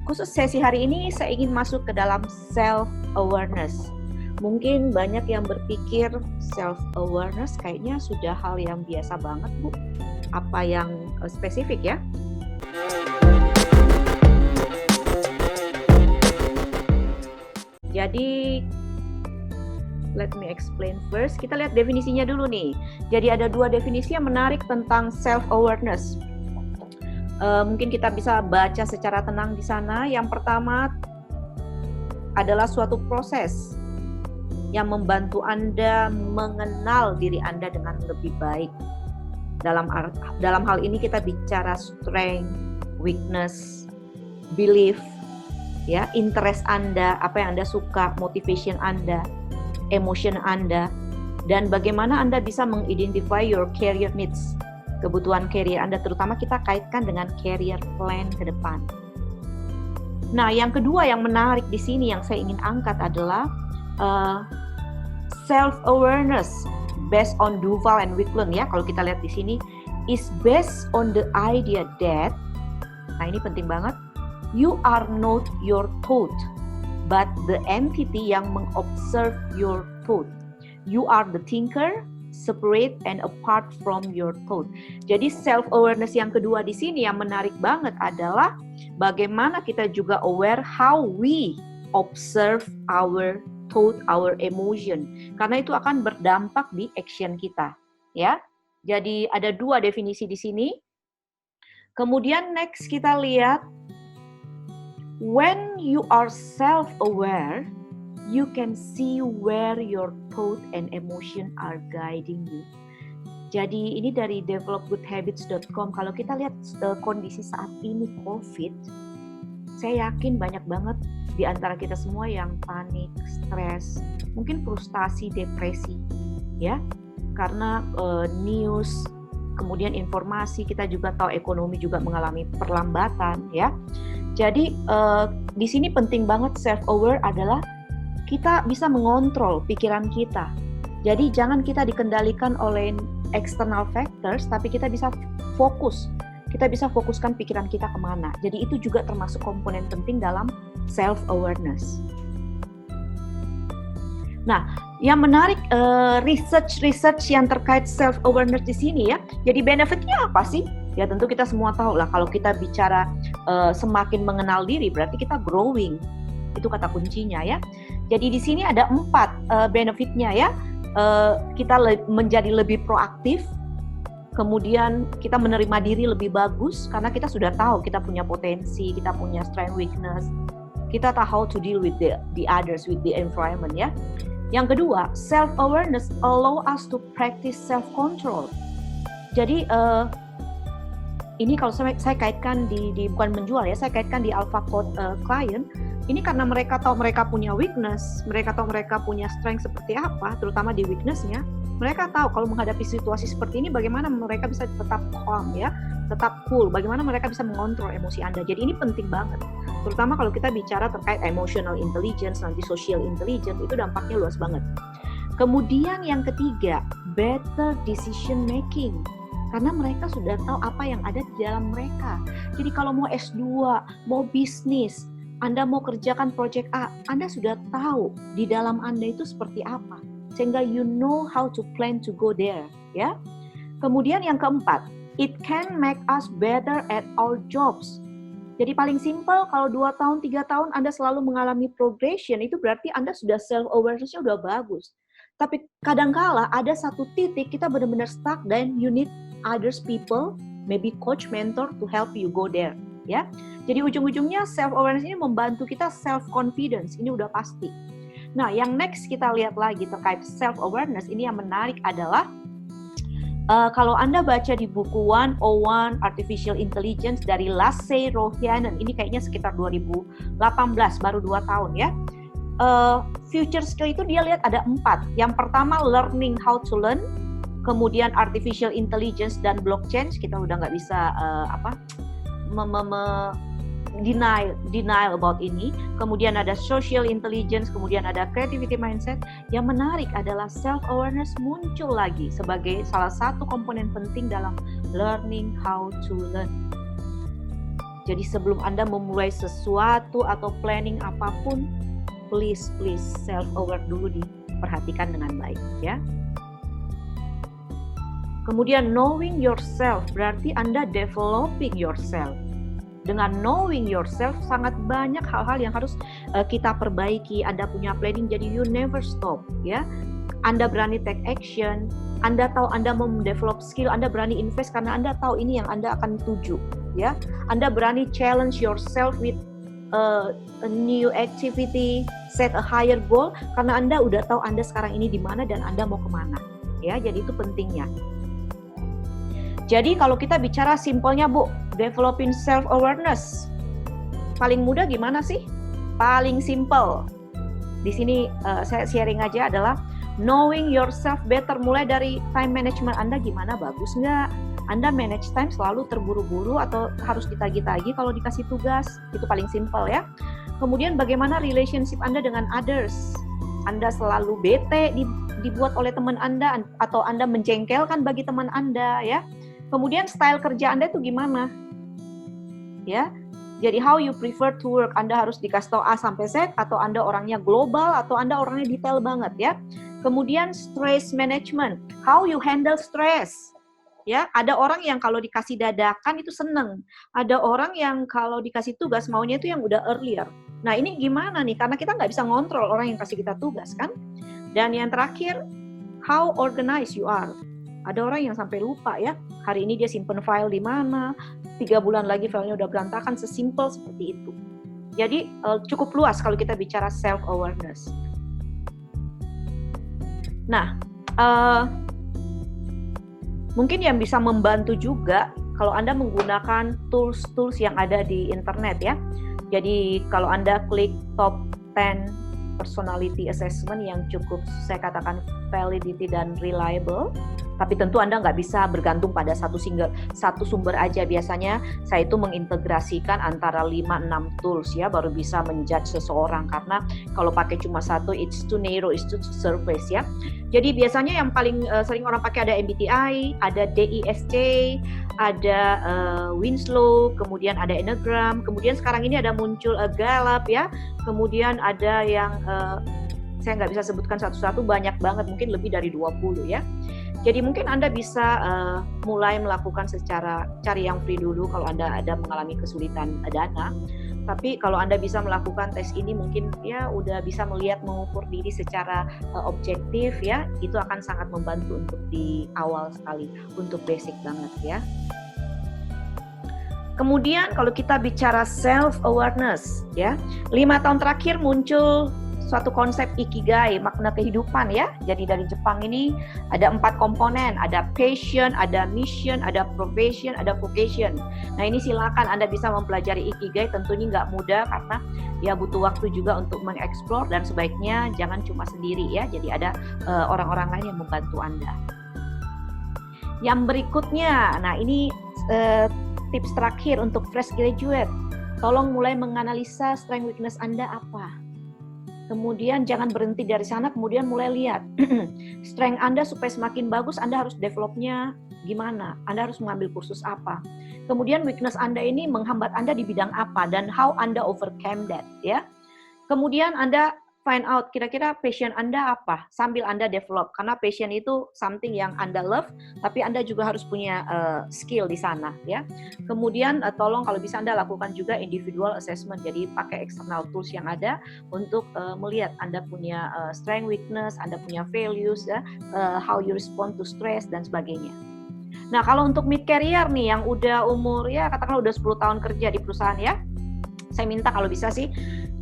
khusus sesi hari ini saya ingin masuk ke dalam self-awareness. Mungkin banyak yang berpikir self-awareness kayaknya sudah hal yang biasa banget, Bu. Apa yang spesifik ya? Jadi, let me explain first. Kita lihat definisinya dulu nih. Jadi ada dua definisi yang menarik tentang self-awareness. Mungkin kita bisa baca secara tenang di sana. Yang pertama adalah suatu proses yang membantu Anda mengenal diri Anda dengan lebih baik. Dalam hal ini kita bicara strength, weakness, belief, ya, interest Anda, apa yang Anda suka, motivation Anda, emotion Anda, dan bagaimana Anda bisa mengidentify your career needs, kebutuhan career Anda, terutama kita kaitkan dengan career plan ke depan. Nah, yang kedua yang menarik di sini yang saya ingin angkat adalah self-awareness based on Duval and Wiklund ya. Kalau kita lihat di sini is based on the idea that, nah ini penting banget, you are not your thought, but the entity yang mengobserve your thought. You are the thinker, separate and apart from your thought. Jadi self-awareness yang kedua di sini yang menarik banget adalah bagaimana kita juga aware how we observe our thought, our emotion. Karena itu akan berdampak di action kita, ya. Jadi ada dua definisi di sini. Kemudian next kita lihat, when you are self-aware, you can see where your thought and emotion are guiding you. Jadi ini dari developgoodhabits.com. Kalau kita lihat kondisi saat ini COVID, saya yakin banyak banget di antara kita semua yang panik, stres, mungkin frustasi, depresi, ya, karena news, kemudian informasi, kita juga tahu ekonomi juga mengalami perlambatan, ya. Jadi di sini penting banget self-aware adalah kita bisa mengontrol pikiran kita. Jadi jangan kita dikendalikan oleh external factors, tapi kita bisa fokus. Kita bisa fokuskan pikiran kita kemana. Jadi itu juga termasuk komponen penting dalam self-awareness. Nah, yang menarik research yang terkait self-awareness di sini ya. Jadi benefitnya apa sih? Ya tentu kita semua tahu lah kalau kita bicara semakin mengenal diri berarti kita growing. Itu kata kuncinya ya. Jadi di sini ada 4 benefitnya ya. Kita menjadi lebih proaktif. Kemudian kita menerima diri lebih bagus karena kita sudah tahu kita punya potensi, kita punya strength, weakness, kita tahu how to deal with the others, with the environment ya. Yang kedua, self-awareness allow us to practice self-control. Jadi ini kalau saya kaitkan di bukan menjual ya, saya kaitkan di Alpha Code client. Ini karena mereka tahu mereka punya weakness, mereka tahu mereka punya strength seperti apa, terutama di weakness-nya. Mereka tahu kalau menghadapi situasi seperti ini bagaimana mereka bisa tetap calm ya, tetap cool, bagaimana mereka bisa mengontrol emosi Anda. Jadi ini penting banget. Terutama kalau kita bicara terkait emotional intelligence, nanti social intelligence, itu dampaknya luas banget. Kemudian yang ketiga, better decision making. Karena mereka sudah tahu apa yang ada di dalam mereka. Jadi kalau mau S2, mau bisnis, Anda mau kerjakan project A, Anda sudah tahu di dalam Anda itu seperti apa. Sehingga you know how to plan to go there, ya. Kemudian yang keempat, it can make us better at our jobs. Jadi paling simpel kalau 2 tahun, 3 tahun Anda selalu mengalami progression, itu berarti Anda sudah self-awareness-nya udah bagus. Tapi kadangkala ada satu titik kita benar-benar stuck dan you need others people, maybe coach, mentor to help you go there, ya. Jadi ujung-ujungnya self-awareness ini membantu kita self-confidence, ini udah pasti. Nah, yang next kita lihat lagi terkait self-awareness, ini yang menarik adalah kalau Anda baca di buku 101 Artificial Intelligence dari Lasse Rohyanen, ini kayaknya sekitar 2018, baru 2 tahun ya. Future skill itu dia lihat ada 4. Yang pertama learning how to learn, kemudian artificial intelligence dan blockchain, kita udah nggak bisa denial about ini. Kemudian ada social intelligence, kemudian ada creativity mindset. Yang menarik adalah self-awareness muncul lagi sebagai salah satu komponen penting dalam learning how to learn. Jadi sebelum Anda memulai sesuatu atau planning apapun, please self-aware dulu diperhatikan dengan baik ya. Kemudian knowing yourself berarti Anda developing yourself. Dengan knowing yourself sangat banyak hal-hal yang harus kita perbaiki. Anda punya planning, jadi you never stop ya. Anda berani take action, Anda tahu Anda mau develop skill, Anda berani invest karena Anda tahu ini yang Anda akan tuju ya. Anda berani challenge yourself with a new activity, set a higher goal karena Anda udah tahu Anda sekarang ini di mana dan Anda mau kemana ya. Jadi itu pentingnya. Jadi kalau kita bicara simpelnya Bu, developing self-awareness. Paling mudah gimana sih? Paling simple. Di sini saya sharing aja adalah knowing yourself better. Mulai dari time management Anda gimana, bagus nggak? Anda manage time selalu terburu-buru atau harus ditagi-tagi kalau dikasih tugas? Itu paling simple ya. Kemudian bagaimana relationship Anda dengan others? Anda selalu bete dibuat oleh teman Anda atau Anda menjengkelkan bagi teman Anda ya. Kemudian style kerja Anda itu gimana? Ya. Jadi how you prefer to work? Anda harus dikasih tahu A sampai Z atau Anda orangnya global atau Anda orangnya detail banget ya. Kemudian stress management. How you handle stress? Ya, ada orang yang kalau dikasih dadakan itu seneng. Ada orang yang kalau dikasih tugas maunya itu yang udah earlier. Nah, ini gimana nih? Karena kita nggak bisa ngontrol orang yang kasih kita tugas kan. Dan yang terakhir, how organized you are? Ada orang yang sampai lupa ya, hari ini dia simpen file di mana, 3 bulan lagi filenya udah berantakan, sesimpel seperti itu. Jadi cukup luas kalau kita bicara self-awareness. Nah, mungkin yang bisa membantu juga kalau Anda menggunakan tools-tools yang ada di internet ya. Jadi kalau Anda klik top 10 personality assessment yang cukup saya katakan validity dan reliable, tapi tentu Anda nggak bisa bergantung pada satu sumber aja. Biasanya saya itu mengintegrasikan antara 5-6 tools ya, baru bisa menjudge seseorang. Karena kalau pakai cuma satu, it's too narrow, it's too surface ya. Jadi biasanya yang paling sering orang pakai ada MBTI, ada DISC, ada Winslow, kemudian ada Enneagram, kemudian sekarang ini ada muncul Gallup ya, kemudian ada yang saya nggak bisa sebutkan satu-satu, banyak banget, mungkin lebih dari 20 ya. Jadi mungkin Anda bisa mulai melakukan secara cari yang free dulu kalau Anda ada mengalami kesulitan dana. Tapi kalau Anda bisa melakukan tes ini mungkin ya udah bisa melihat mengukur diri secara objektif ya, itu akan sangat membantu untuk di awal sekali, untuk basic banget ya. Kemudian kalau kita bicara self awareness ya, 5 tahun terakhir muncul suatu konsep ikigai, makna kehidupan ya. Jadi dari Jepang ini ada 4 komponen, ada passion, ada mission, ada profession, ada vocation. Nah ini silakan Anda bisa mempelajari ikigai, tentunya nggak mudah karena ya butuh waktu juga untuk mengeksplor dan sebaiknya jangan cuma sendiri ya. Jadi ada orang-orang lain yang membantu Anda. Yang berikutnya, nah ini tips terakhir untuk fresh graduate. Tolong mulai menganalisa strength weakness Anda apa. Kemudian jangan berhenti dari sana, kemudian mulai lihat strength Anda supaya semakin bagus, Anda harus developnya gimana, Anda harus mengambil kursus apa. Kemudian weakness Anda ini menghambat Anda di bidang apa dan how Anda overcome that ya. Kemudian Anda find out kira-kira passion Anda apa sambil Anda develop, karena passion itu something yang Anda love, tapi Anda juga harus punya skill di sana ya. Kemudian tolong kalau bisa Anda lakukan juga individual assessment, jadi pakai external tools yang ada untuk melihat Anda punya strength, weakness, Anda punya values ya, how you respond to stress dan sebagainya. Nah kalau untuk mid career nih yang udah umur ya katakanlah udah 10 tahun kerja di perusahaan ya, saya minta kalau bisa sih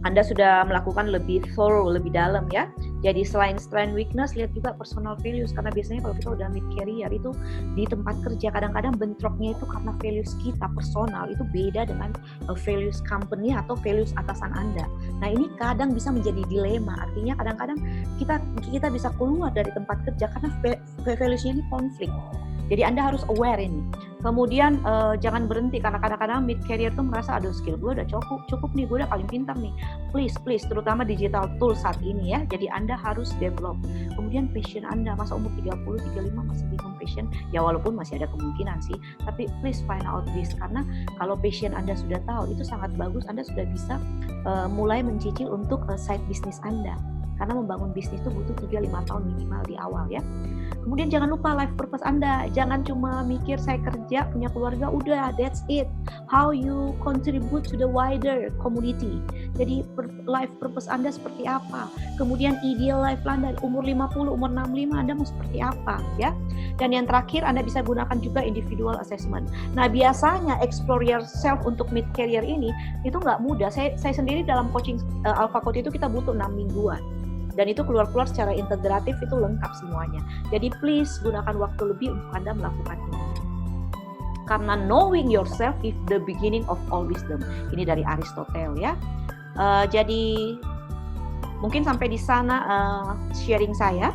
Anda sudah melakukan lebih thorough, lebih dalam ya. Jadi selain strength weakness, lihat juga personal values. Karena biasanya kalau kita udah mid career itu di tempat kerja, kadang-kadang bentroknya itu karena values kita personal itu beda dengan values company atau values atasan Anda. Nah ini kadang bisa menjadi dilema. Artinya kadang-kadang kita bisa keluar dari tempat kerja karena values-nya ini konflik. Jadi Anda harus aware ini. Kemudian jangan berhenti karena kadang-kadang mid career tuh merasa aduh skill gue udah cukup nih, gue udah paling pintar nih. Please terutama digital tool saat ini ya. Jadi Anda harus develop. Kemudian passion Anda, masa umur 30, 35 masih bingung passion, ya walaupun masih ada kemungkinan sih, tapi please find out this, karena kalau passion Anda sudah tahu itu sangat bagus, Anda sudah bisa mulai mencicil untuk side business Anda. Karena membangun bisnis itu butuh 3-5 tahun minimal di awal ya. Kemudian jangan lupa life purpose Anda. Jangan cuma mikir saya kerja, punya keluarga, udah, that's it. How you contribute to the wider community. Jadi life purpose Anda seperti apa? Kemudian ideal life Anda umur 50, umur 65 Anda mau seperti apa ya? Dan yang terakhir Anda bisa gunakan juga individual assessment. Nah, biasanya explore yourself untuk mid career ini itu nggak mudah. Saya sendiri dalam coaching Alpha Coach itu kita butuh 6 mingguan. Dan itu keluar secara integratif, itu lengkap semuanya. Jadi please gunakan waktu lebih untuk Anda melakukan ini. Karena knowing yourself is the beginning of all wisdom. Ini dari Aristotle ya. Jadi mungkin sampai di sana sharing saya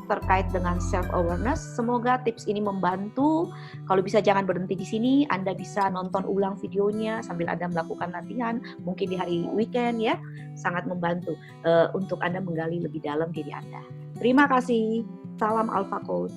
terkait dengan self-awareness. Semoga tips ini membantu. Kalau bisa jangan berhenti di sini. Anda bisa nonton ulang videonya sambil Anda melakukan latihan. Mungkin di hari weekend ya. Sangat membantu untuk Anda menggali lebih dalam diri Anda. Terima kasih. Salam Alpha Coach.